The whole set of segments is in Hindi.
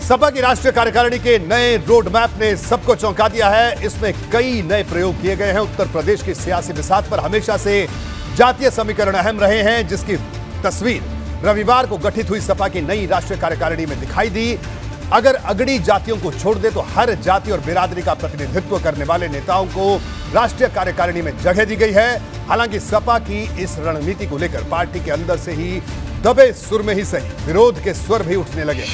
सपा की राष्ट्रीय कार्यकारिणी के नए रोड मैप ने सबको चौंका दिया है। इसमें कई नए प्रयोग किए गए हैं। उत्तर प्रदेश की सियासी बिसात पर हमेशा से जातीय समीकरण अहम रहे हैं, जिसकी तस्वीर रविवार को गठित हुई सपा की नई राष्ट्रीय कार्यकारिणी में दिखाई दी। अगर अगड़ी जातियों को छोड़ दे तो हर जाति और बिरादरी का प्रतिनिधित्व करने वाले नेताओं को राष्ट्रीय कार्यकारिणी में जगह दी गई है। हालांकि सपा की इस रणनीति को लेकर पार्टी के अंदर से ही दबे सुर में ही सही विरोध के स्वर भी उठने लगे।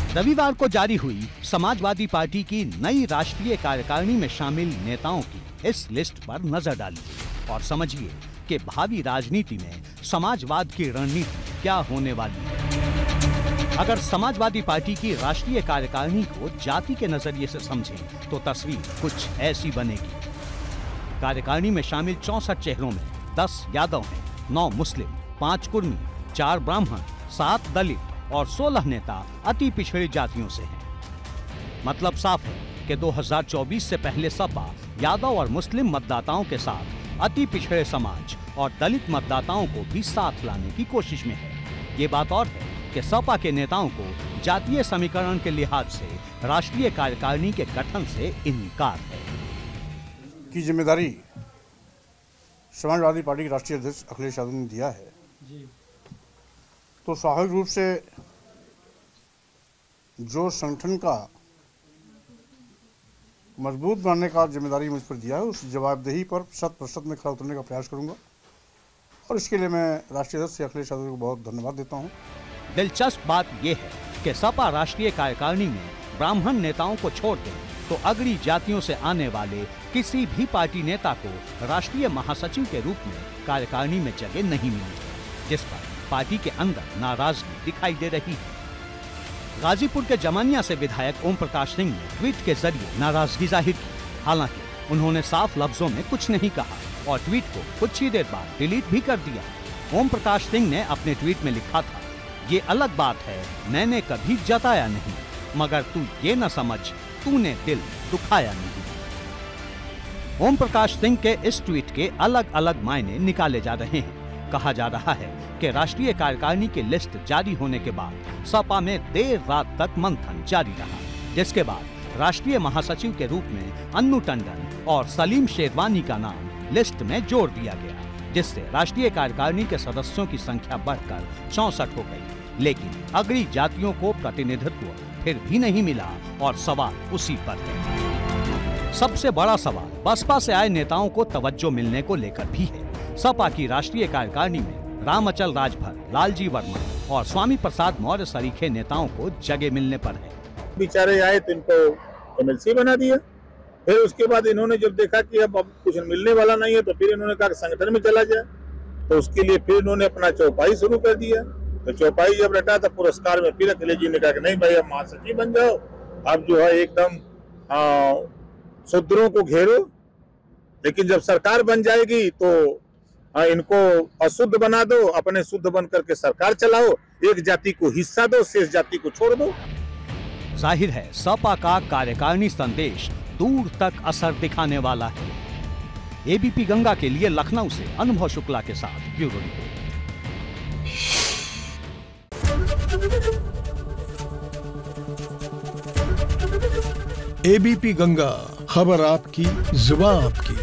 रविवार को जारी हुई समाजवादी पार्टी की नई राष्ट्रीय कार्यकारिणी में शामिल नेताओं की इस लिस्ट पर नजर डालिए और समझिए कि भावी राजनीति में समाजवाद की रणनीति क्या होने वाली है। अगर समाजवादी पार्टी की राष्ट्रीय कार्यकारिणी को जाति के नजरिए से समझें तो तस्वीर कुछ ऐसी बनेगी। कार्यकारिणी में शामिल 64 चेहरों में 10 यादव हैं, 9 मुस्लिम, 5 कुर्मी, 4 ब्राह्मण, 7 दलित और 16 नेता अति पिछड़ी जातियों से हैं। मतलब साफ है कि 2024 से पहले सपा यादव और मुस्लिम मतदाताओं के साथ अति पिछड़े समाज और दलित मतदाताओं को भी साथ लाने की कोशिश में है। ये बात और है कि सपा के नेताओं को जातीय समीकरण के लिहाज से राष्ट्रीय कार्यकारिणी के गठन से इनकार है। की जिम्मेदारी समाजवादी पार्टी के राष्ट्रीय अध्यक्ष अखिलेश यादव ने दिया है तो स्वाभाविक रूप से जो संगठन का मजबूत बनाने का जिम्मेदारी मुझ पर दिया है उस जवाबदेही पर 100% में खरा उतरने का प्रयास करूंगा और इसके लिए मैं राष्ट्रीय अध्यक्ष अखिलेश यादव को बहुत धन्यवाद देता हूं। दिलचस्प बात यह है कि सपा राष्ट्रीय कार्यकारिणी में ब्राह्मण नेताओं को छोड़ दें तो अगड़ी जातियों से आने वाले किसी भी पार्टी नेता को राष्ट्रीय महासचिव के रूप में कार्यकारिणी में जगह नहीं मिली, जिस पर पार्टी के अंदर नाराजगी दिखाई दे रही है। गाजीपुर के जमानिया से विधायक ओम प्रकाश सिंह ने ट्वीट के जरिए नाराजगी जाहिर की। हालांकि उन्होंने साफ लफ्जों में कुछ नहीं कहा और ट्वीट को कुछ ही देर बाद डिलीट भी कर दिया। ओम प्रकाश सिंह ने अपने ट्वीट में लिखा था, ये अलग बात है मैंने कभी जताया नहीं, मगर तू ये न समझ तूने दिल दुखाया नहीं। ओम प्रकाश सिंह के इस ट्वीट के अलग अलग मायने निकाले जा रहे हैं। कहा जा रहा है कि राष्ट्रीय कार्यकारिणी की लिस्ट जारी होने के बाद सपा में देर रात तक मंथन जारी रहा, जिसके बाद राष्ट्रीय महासचिव के रूप में अन्नू टंडन और सलीम शेरवानी का नाम लिस्ट में जोड़ दिया गया, जिससे राष्ट्रीय कार्यकारिणी के सदस्यों की संख्या बढ़कर 64 हो गई। लेकिन अगड़ी जातियों को प्रतिनिधित्व फिर भी नहीं मिला और सवाल उसी पर है। सबसे बड़ा सवाल बसपा से आए नेताओं को तवज्जो मिलने को लेकर भी है। सपा की राष्ट्रीय कार्यकारिणी में रामअचल राजभर, लालजी वर्मा और स्वामी प्रसाद मौर्य सरीखे नेताओं को जगह मिलने पर है। बेचारे आए तो इनको एमएलसी बना दिया। फिर उसके बाद इन्होंने जब देखा कि अब कुछ मिलने वाला नहीं है तो फिर इन्होंने कहा संगठन में चला जाए, तो उसके लिए फिर इन्होंने अपना चौपाई शुरू कर दिया। तो चौपाई जब रटा तो पुरस्कार में फिर अखिलेश जी ने कहा कि नहीं भाई अब महासचिव बन जाओ, अब जो है एकदम शूद्रों को घेरो, लेकिन जब सरकार बन जाएगी तो इनको अशुद्ध बना दो, अपने शुद्ध बन करके सरकार चलाओ, एक जाति को हिस्सा दो, शेष जाति को छोड़ दो। जाहिर है सपा का कार्यकारिणी संदेश दूर तक असर दिखाने वाला है। एबीपी गंगा के लिए लखनऊ से अनुभव शुक्ला के साथ ब्यूरो रिपोर्ट। एबीपी गंगा, खबर आपकी, जुबान आपकी।